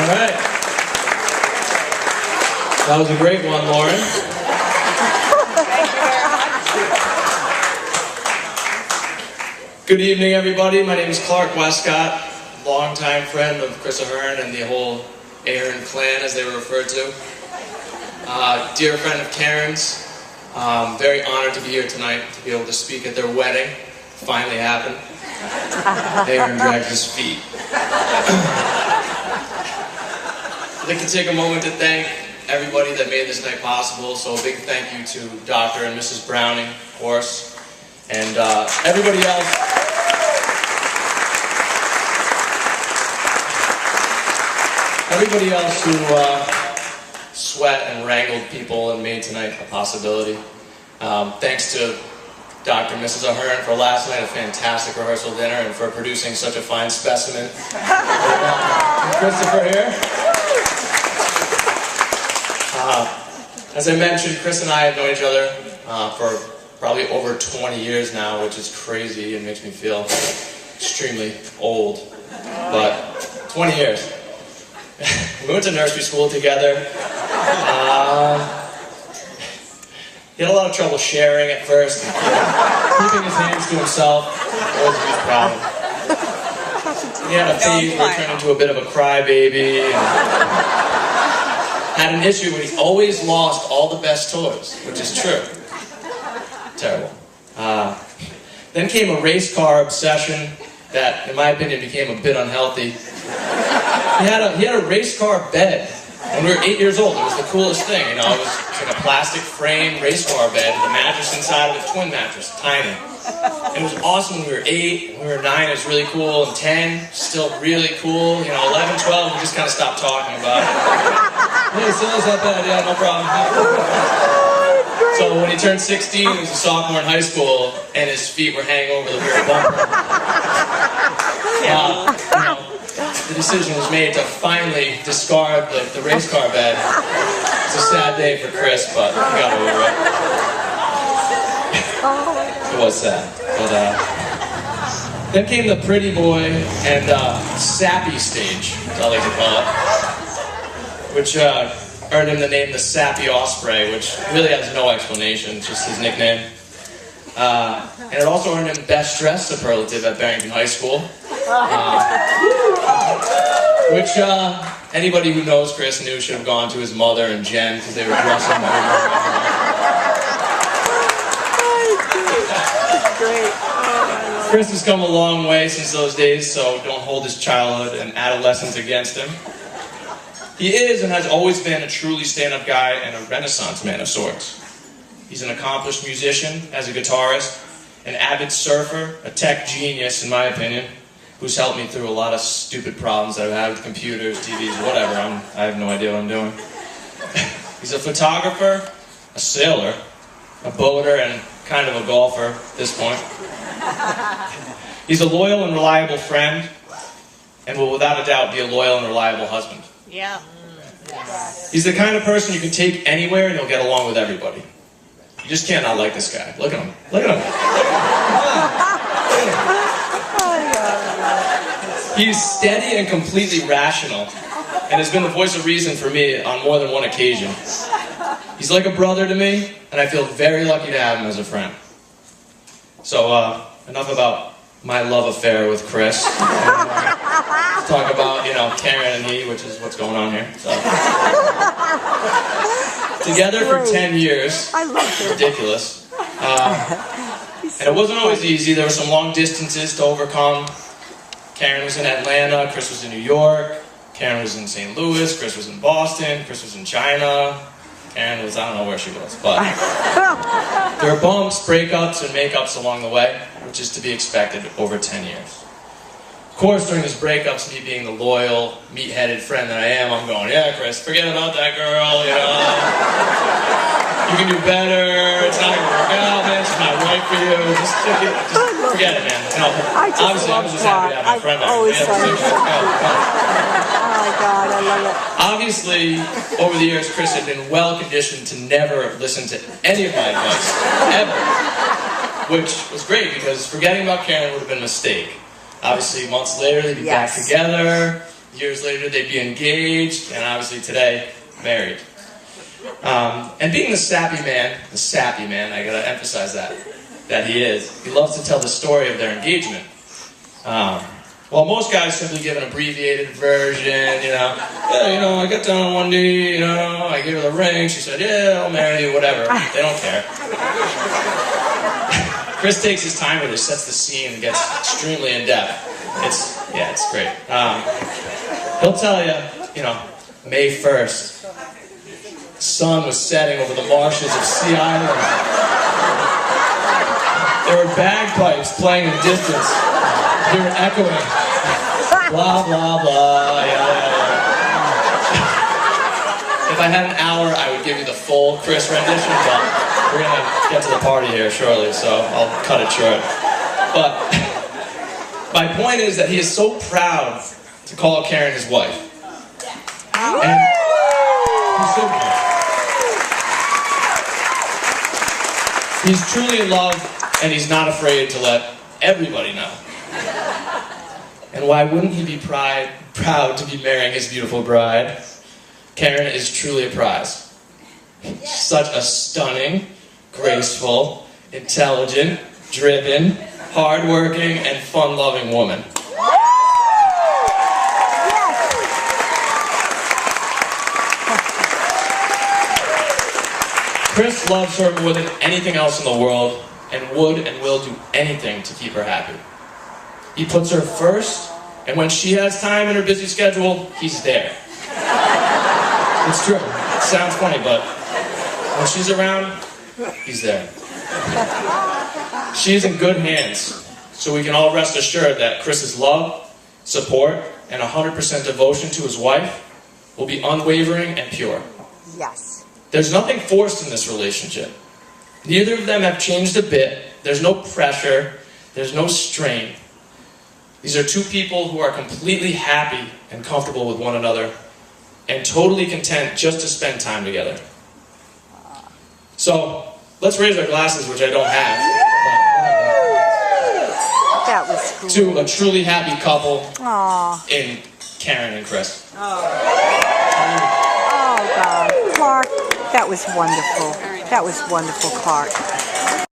right. That was a great one, Lauren. Good evening, everybody. My name is Clark Westcott, longtime friend of Chris Ahern and the whole Ahern clan, as they were referred to. Dear friend of Karen's. Very honored to be here tonight, to be able to speak at their wedding. Finally happened. Ahern dragged his feet. I'd like to take a moment to thank everybody that made this night possible. So a big thank you to Dr. and Mrs. Browning, of course, and everybody else. Everybody else who sweat and wrangled people and made tonight a possibility. Thanks to Dr. and Mrs. Ahern for last night, a fantastic rehearsal dinner, and for producing such a fine specimen. Christopher here. As I mentioned, Chris and I have known each other for probably over 20 years now, which is crazy and makes me feel extremely old. But 20 years. We went to nursery school together. He had a lot of trouble sharing at first, and keeping his hands to himself was a huge problem. He had a phase where he turned into a bit of a crybaby, and had an issue where he always lost all the best toys, which is true. Terrible. Then came a race car obsession that, in my opinion, became a bit unhealthy. He had a race car bed when we were 8 years old. It was the coolest thing, you know. It was like a plastic frame race car bed with a mattress inside of it, twin mattress, tiny. And it was awesome when we were 8, when we were 9, it was really cool, and 10, still really cool. You know, 11, 12, we just kind of stopped talking about it. Hey, so is that bad? Yeah, no problem. So when he turned 16, he was a sophomore in high school, and his feet were hanging over the rear bumper. The decision was made to finally discard the race car bed. It's a sad day for Chris, but we got over it. It was sad. But then came the pretty boy and sappy stage, as I like to call it, which earned him the name the Sappy Osprey, which really has no explanation, it's just his nickname. And it also earned him Best Dressed superlative at Barrington High School. Which anybody who knows Chris knew should have gone to his mother and Jen, because they were dressing him over. Chris has come a long way since those days, so don't hold his childhood and adolescence against him. He is and has always been a truly stand-up guy and a renaissance man of sorts. He's an accomplished musician, as a guitarist, an avid surfer, a tech genius in my opinion, who's helped me through a lot of stupid problems that I've had with computers, TVs, whatever. I have no idea what I'm doing. He's a photographer, a sailor, a boater, and kind of a golfer at this point. He's a loyal and reliable friend, and will without a doubt be a loyal and reliable husband. Yeah. He's the kind of person you can take anywhere and he'll get along with everybody. You just can't not like this guy. Look at him. Look at him. He's steady and completely rational, and has been the voice of reason for me on more than one occasion. He's like a brother to me, and I feel very lucky to have him as a friend. So, enough about my love affair with Chris. Let's talk about, Karen and he, which is what's going on here. So. Together for 10 years. I love it. Ridiculous. And it wasn't always easy. There were some long distances to overcome. Karen was in Atlanta, Chris was in New York, Karen was in St. Louis, Chris was in Boston, Chris was in China, Karen was, I don't know where she was, but there were bumps, breakups, and makeups along the way, which is to be expected over 10 years. Of course, during these breakups, me being the loyal, meat-headed friend that I am, I'm going, yeah, Chris, forget about that girl, you can do better, it's not going to work out, man, she's not right for you, just forget it, man. Obviously, I was just happy to have my friend back. Oh my God, I love it. Obviously, over the years, Chris had been well-conditioned to never listen to any of my advice, ever. Which was great, because forgetting about Karen would have been a mistake. Obviously, months later, they'd be back together. Years later, they'd be engaged, and obviously today, married. And being the sappy man, I gotta emphasize that he is, he loves to tell the story of their engagement. While most guys simply give an abbreviated version, yeah, I got down on one knee, I gave her the ring, she said, yeah, I'll marry you, whatever. They don't care. Chris takes his time with it, sets the scene, and gets extremely in-depth. It's great. He'll tell you, May 1st, the sun was setting over the marshes of Sea Island. There were bagpipes playing in the distance. They were echoing. Blah, blah, blah. If I had an hour, I would give you the full Chris rendition, but we're going to get to the party here shortly, so I'll cut it short. But my point is that he is so proud to call Karen his wife. And he's so proud. He's truly in love, and he's not afraid to let everybody know. And why wouldn't he be proud to be marrying his beautiful bride? Karen is truly a prize. Such a stunning, graceful, intelligent, driven, hardworking, and fun-loving woman. Chris loves her more than anything else in the world, and would and will do anything to keep her happy. He puts her first, and when she has time in her busy schedule, he's there. It's true. It sounds funny, but when she's around, he's there. She's in good hands, so we can all rest assured that Chris's love, support, and 100% devotion to his wife will be unwavering and pure. Yes. There's nothing forced in this relationship. Neither of them have changed a bit. There's no pressure. There's no strain. These are two people who are completely happy and comfortable with one another and totally content just to spend time together. So, let's raise our glasses, which I don't have. That was cool. To a truly happy couple in Karen and Chris. Oh, God. Clark, that was wonderful. That was wonderful, Clark.